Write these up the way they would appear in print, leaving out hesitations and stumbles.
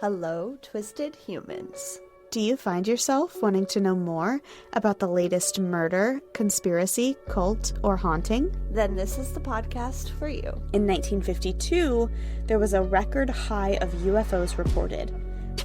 Hello, twisted humans. Do you find yourself wanting to know more about the latest murder, conspiracy, cult, or haunting? Then this is the podcast for you. In 1952, there was a record high of UFOs reported.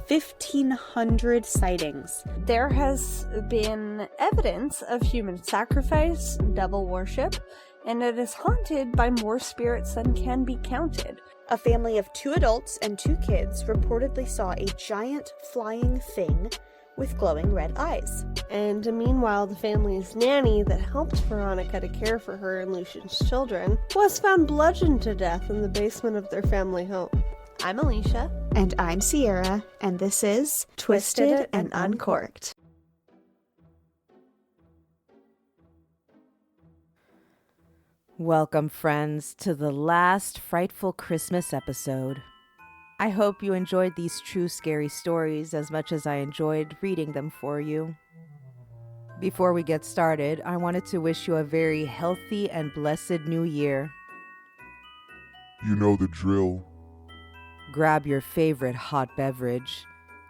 1,500 sightings. There has been evidence of human sacrifice, devil worship, and it is haunted by more spirits than can be counted. A family of 2 adults and 2 kids reportedly saw a giant flying thing with glowing red eyes. And meanwhile, the family's nanny that helped Veronica to care for her and Lucian's children was found bludgeoned to death in the basement of their family home. I'm Alicia. And I'm Sierra, and this is Twisted and Uncorked. Welcome, friends, to the last Frightful Christmas episode. I hope you enjoyed these true scary stories as much as I enjoyed reading them for you. Before we get started, I wanted to wish you a very healthy and blessed new year. You know the drill. Grab your favorite hot beverage,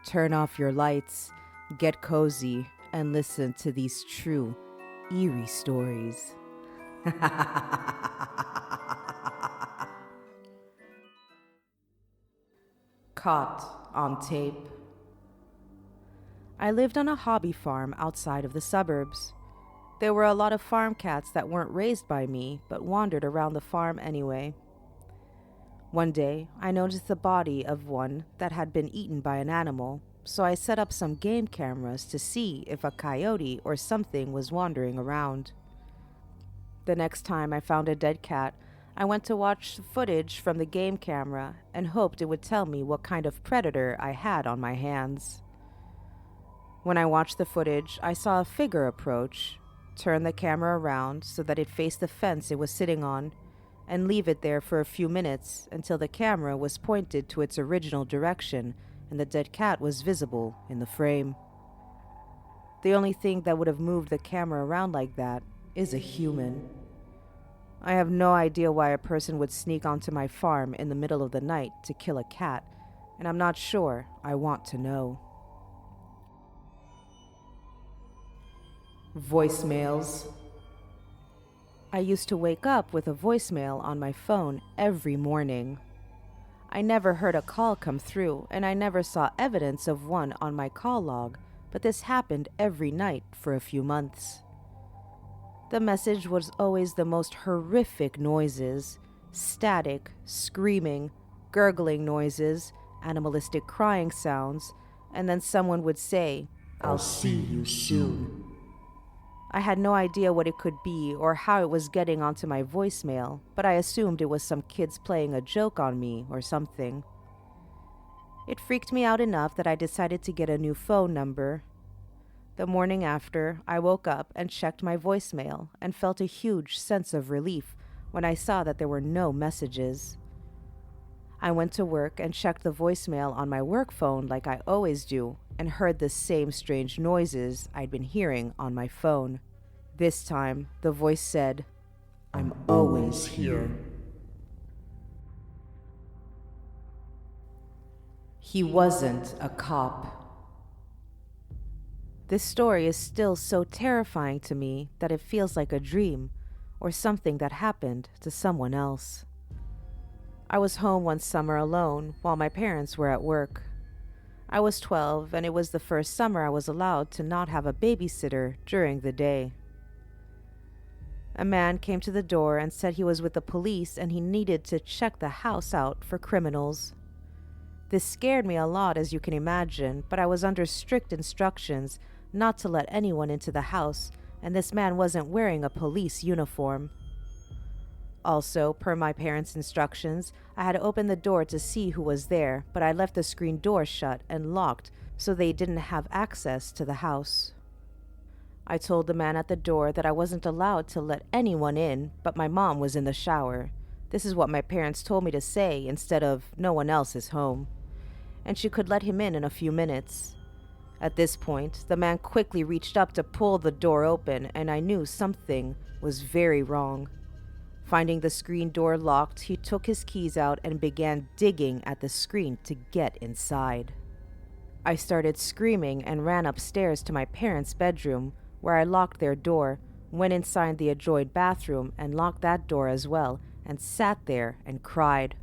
turn off your lights, get cozy, and listen to these true, eerie stories. Caught on tape. I lived on a hobby farm outside of the suburbs. There were a lot of farm cats that weren't raised by me, but wandered around the farm anyway. One day, I noticed the body of one that had been eaten by an animal, so I set up some game cameras to see if a coyote or something was wandering around. The next time I found a dead cat, I went to watch footage from the game camera and hoped it would tell me what kind of predator I had on my hands. When I watched the footage, I saw a figure approach, turn the camera around so that it faced the fence it was sitting on, and leave it there for a few minutes until the camera was pointed to its original direction and the dead cat was visible in the frame. The only thing that would have moved the camera around like that is a human. I have no idea why a person would sneak onto my farm in the middle of the night to kill a cat, and I'm not sure I want to know. Voicemails. I used to wake up with a voicemail on my phone every morning. I never heard a call come through, and I never saw evidence of one on my call log, but this happened every night for a few months. The message was always the most horrific noises, static, screaming, gurgling noises, animalistic crying sounds, and then someone would say, "I'll see you soon." I had no idea what it could be or how it was getting onto my voicemail, but I assumed it was some kids playing a joke on me or something. It freaked me out enough that I decided to get a new phone number. The morning after, I woke up and checked my voicemail and felt a huge sense of relief when I saw that there were no messages. I went to work and checked the voicemail on my work phone like I always do and heard the same strange noises I'd been hearing on my phone. This time, the voice said, "I'm always here." He wasn't a cop. This story is still so terrifying to me that it feels like a dream or something that happened to someone else. I was home one summer alone while my parents were at work. I was 12 and it was the first summer I was allowed to not have a babysitter during the day. A man came to the door and said he was with the police and he needed to check the house out for criminals. This scared me a lot, as you can imagine, but I was under strict instructions not to let anyone into the house, and this man wasn't wearing a police uniform. Also, per my parents' instructions, I had opened the door to see who was there, but I left the screen door shut and locked so they didn't have access to the house. I told the man at the door that I wasn't allowed to let anyone in, but my mom was in the shower. This is what my parents told me to say instead of "no one else is home," and she could let him in a few minutes. At this point, the man quickly reached up to pull the door open, and I knew something was very wrong. Finding the screen door locked, he took his keys out and began digging at the screen to get inside. I started screaming and ran upstairs to my parents' bedroom, where I locked their door, went inside the adjoined bathroom and locked that door as well, and sat there and cried.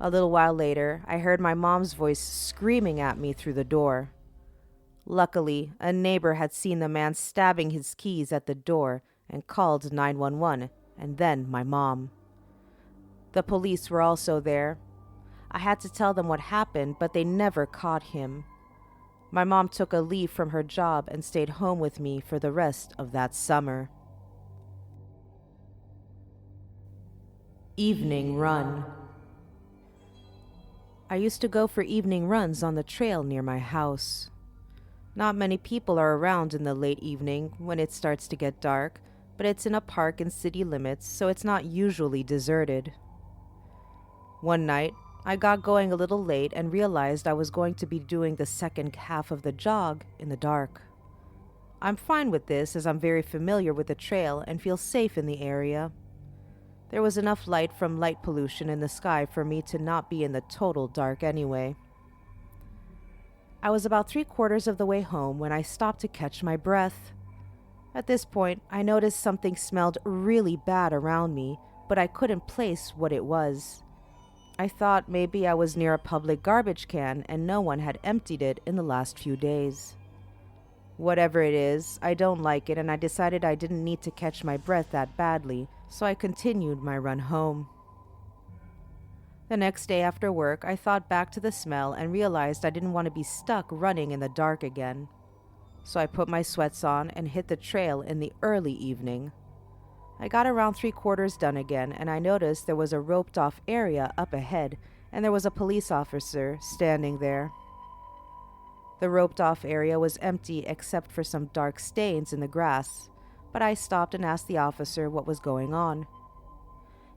A little while later, I heard my mom's voice screaming at me through the door. Luckily, a neighbor had seen the man stabbing his keys at the door and called 911, and then my mom. The police were also there. I had to tell them what happened, but they never caught him. My mom took a leave from her job and stayed home with me for the rest of that summer. Evening run. I used to go for evening runs on the trail near my house. Not many people are around in the late evening when it starts to get dark, but it's in a park in city limits, so it's not usually deserted. One night, I got going a little late and realized I was going to be doing the second half of the jog in the dark. I'm fine with this as I'm very familiar with the trail and feel safe in the area. There was enough light from light pollution in the sky for me to not be in the total dark anyway. I was about 3/4 of the way home when I stopped to catch my breath. At this point, I noticed something smelled really bad around me, but I couldn't place what it was. I thought maybe I was near a public garbage can and no one had emptied it in the last few days. Whatever it is, I don't like it, and I decided I didn't need to catch my breath that badly, so I continued my run home. The next day after work, I thought back to the smell and realized I didn't want to be stuck running in the dark again. So I put my sweats on and hit the trail in the early evening. I got around 3/4 done again, and I noticed there was a roped-off area up ahead, and there was a police officer standing there. The roped-off area was empty except for some dark stains in the grass, but I stopped and asked the officer what was going on.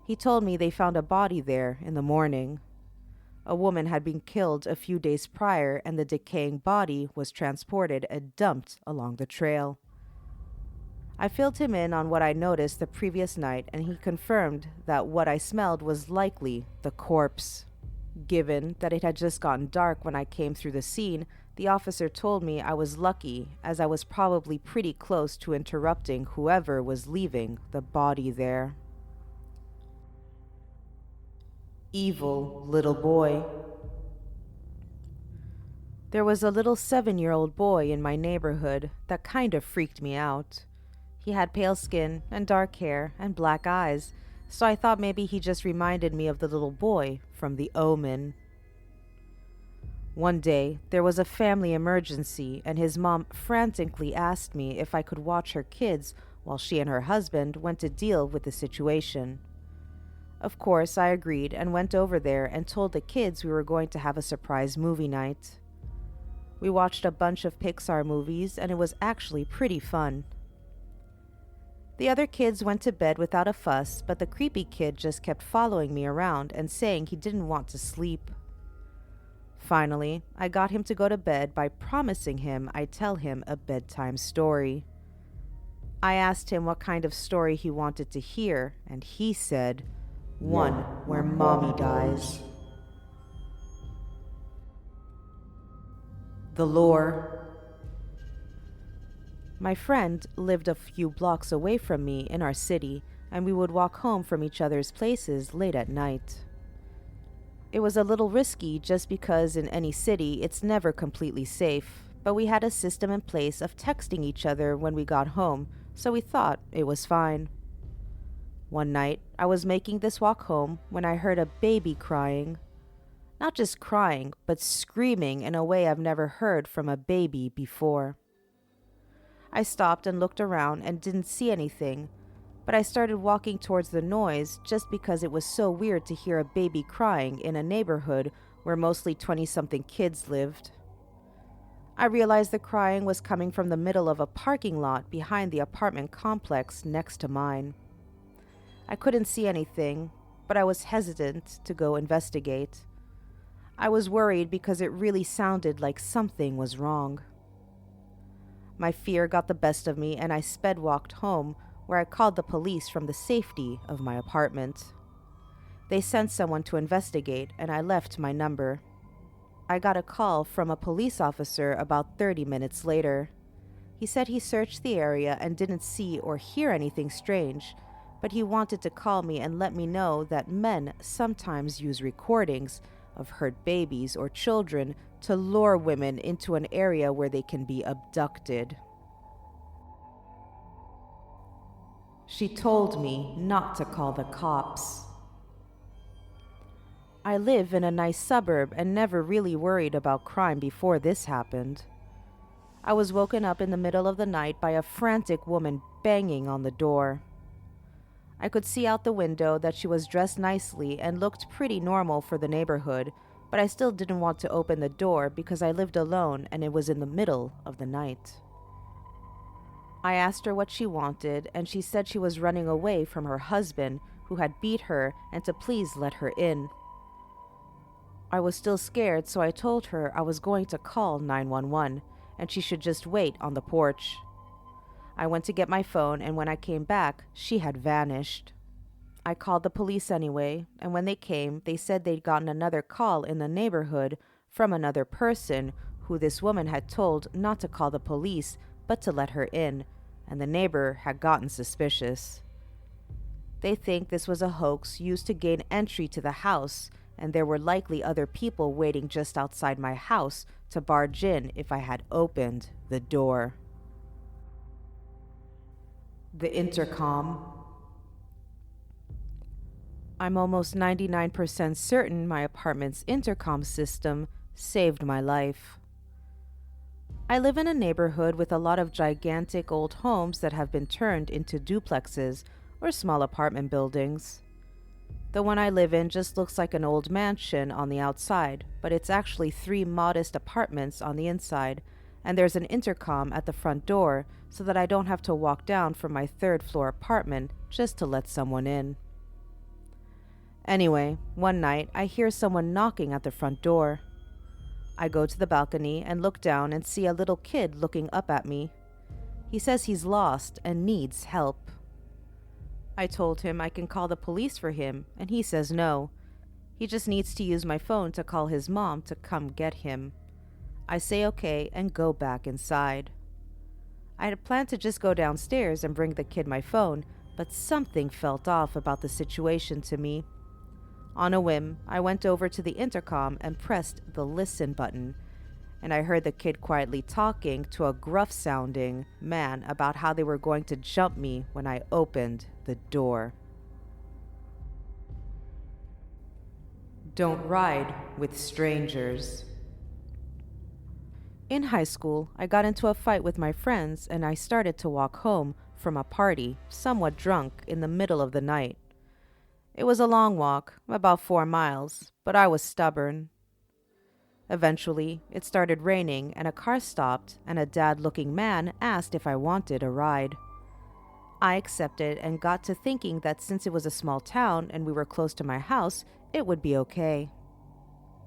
He told me they found a body there in the morning. A woman had been killed a few days prior, and the decaying body was transported and dumped along the trail. I filled him in on what I noticed the previous night, and he confirmed that what I smelled was likely the corpse. Given that it had just gotten dark when I came through the scene, the officer told me I was lucky, as I was probably pretty close to interrupting whoever was leaving the body there. Evil little boy. There was a little 7-year-old boy in my neighborhood that kind of freaked me out. He had pale skin and dark hair and black eyes, so I thought maybe he just reminded me of the little boy from The Omen. One day, there was a family emergency, and his mom frantically asked me if I could watch her kids while she and her husband went to deal with the situation. Of course, I agreed and went over there and told the kids we were going to have a surprise movie night. We watched a bunch of Pixar movies, and it was actually pretty fun. The other kids went to bed without a fuss, but the creepy kid just kept following me around and saying he didn't want to sleep. Finally, I got him to go to bed by promising him I'd tell him a bedtime story. I asked him what kind of story he wanted to hear, and he said, "One where Mommy dies." The lore. My friend lived a few blocks away from me in our city, and we would walk home from each other's places late at night. It was a little risky just because in any city it's never completely safe, but we had a system in place of texting each other when we got home, so we thought it was fine. One night, I was making this walk home when I heard a baby crying. Not just crying, but screaming in a way I've never heard from a baby before. I stopped and looked around and didn't see anything, but I started walking towards the noise just because it was so weird to hear a baby crying in a neighborhood where mostly 20-something kids lived. I realized the crying was coming from the middle of a parking lot behind the apartment complex next to mine. I couldn't see anything, but I was hesitant to go investigate. I was worried because it really sounded like something was wrong. My fear got the best of me, and I sped walked home, where I called the police from the safety of my apartment. They sent someone to investigate, and I left my number. I got a call from a police officer about 30 minutes later. He said he searched the area and didn't see or hear anything strange, but he wanted to call me and let me know that men sometimes use recordings of hurt babies or children to lure women into an area where they can be abducted. She told me not to call the cops. I live in a nice suburb and never really worried about crime before this happened. I was woken up in the middle of the night by a frantic woman banging on the door. I could see out the window that she was dressed nicely and looked pretty normal for the neighborhood, but I still didn't want to open the door because I lived alone and it was in the middle of the night. I asked her what she wanted, and she said she was running away from her husband, who had beat her, and to please let her in. I was still scared, so I told her I was going to call 911, and she should just wait on the porch. I went to get my phone, and when I came back, she had vanished. I called the police anyway, and when they came, they said they'd gotten another call in the neighborhood from another person who this woman had told not to call the police, but to let her in, and the neighbor had gotten suspicious. They think this was a hoax used to gain entry to the house, and there were likely other people waiting just outside my house to barge in if I had opened the door. The intercom. I'm almost 99% certain my apartment's intercom system saved my life. I live in a neighborhood with a lot of gigantic old homes that have been turned into duplexes or small apartment buildings. The one I live in just looks like an old mansion on the outside, but it's actually 3 modest apartments on the inside, and there's an intercom at the front door so that I don't have to walk down from my 3rd floor apartment just to let someone in. Anyway, one night I hear someone knocking at the front door. I go to the balcony and look down and see a little kid looking up at me. He says he's lost and needs help. I told him I can call the police for him, and he says no. He just needs to use my phone to call his mom to come get him. I say okay and go back inside. I had planned to just go downstairs and bring the kid my phone, but something felt off about the situation to me. On a whim, I went over to the intercom and pressed the listen button, and I heard the kid quietly talking to a gruff-sounding man about how they were going to jump me when I opened the door. Don't ride with strangers. In high school, I got into a fight with my friends and I started to walk home from a party, somewhat drunk, in the middle of the night. It was a long walk, about 4 miles, but I was stubborn. Eventually, it started raining and a car stopped and a dad-looking man asked if I wanted a ride. I accepted and got to thinking that since it was a small town and we were close to my house, it would be okay.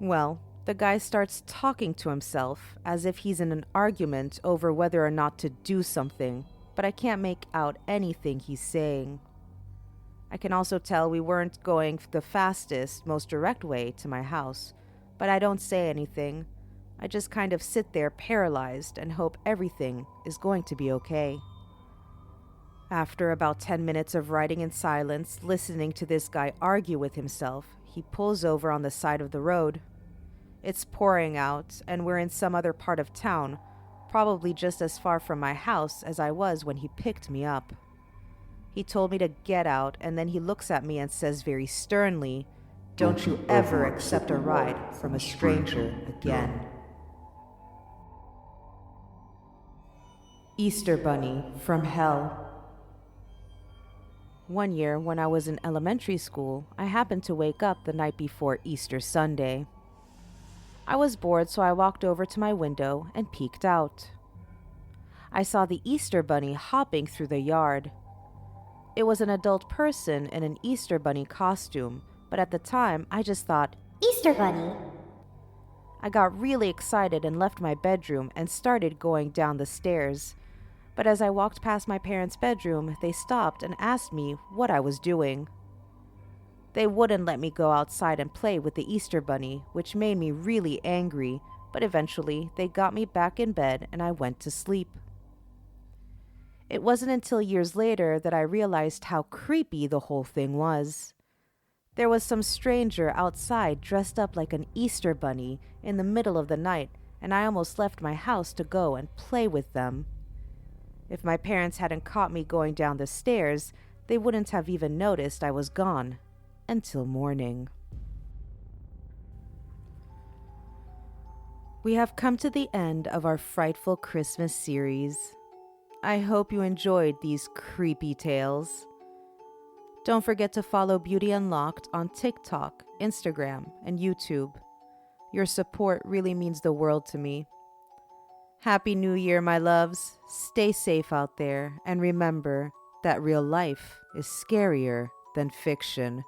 Well, the guy starts talking to himself as if he's in an argument over whether or not to do something, but I can't make out anything he's saying. I can also tell we weren't going the fastest, most direct way to my house, but I don't say anything. I just kind of sit there paralyzed and hope everything is going to be okay. After about 10 minutes of riding in silence, listening to this guy argue with himself, he pulls over on the side of the road. It's pouring out, and we're in some other part of town, probably just as far from my house as I was when he picked me up. He told me to get out, and then he looks at me and says very sternly, "Don't you ever accept a ride from a stranger again." Easter Bunny from Hell. One year, when I was in elementary school, I happened to wake up the night before Easter Sunday. I was bored, so I walked over to my window and peeked out. I saw the Easter Bunny hopping through the yard. It was an adult person in an Easter Bunny costume, but at the time, I just thought, Easter Bunny. I got really excited and left my bedroom and started going down the stairs. But as I walked past my parents' bedroom, they stopped and asked me what I was doing. They wouldn't let me go outside and play with the Easter Bunny, which made me really angry, but eventually they got me back in bed and I went to sleep. It wasn't until years later that I realized how creepy the whole thing was. There was some stranger outside dressed up like an Easter bunny in the middle of the night, and I almost left my house to go and play with them. If my parents hadn't caught me going down the stairs, they wouldn't have even noticed I was gone until morning. We have come to the end of our Frightful Christmas series. I hope you enjoyed these creepy tales. Don't forget to follow Beauty Unlocked on TikTok, Instagram, and YouTube. Your support really means the world to me. Happy New Year, my loves. Stay safe out there, and remember that real life is scarier than fiction.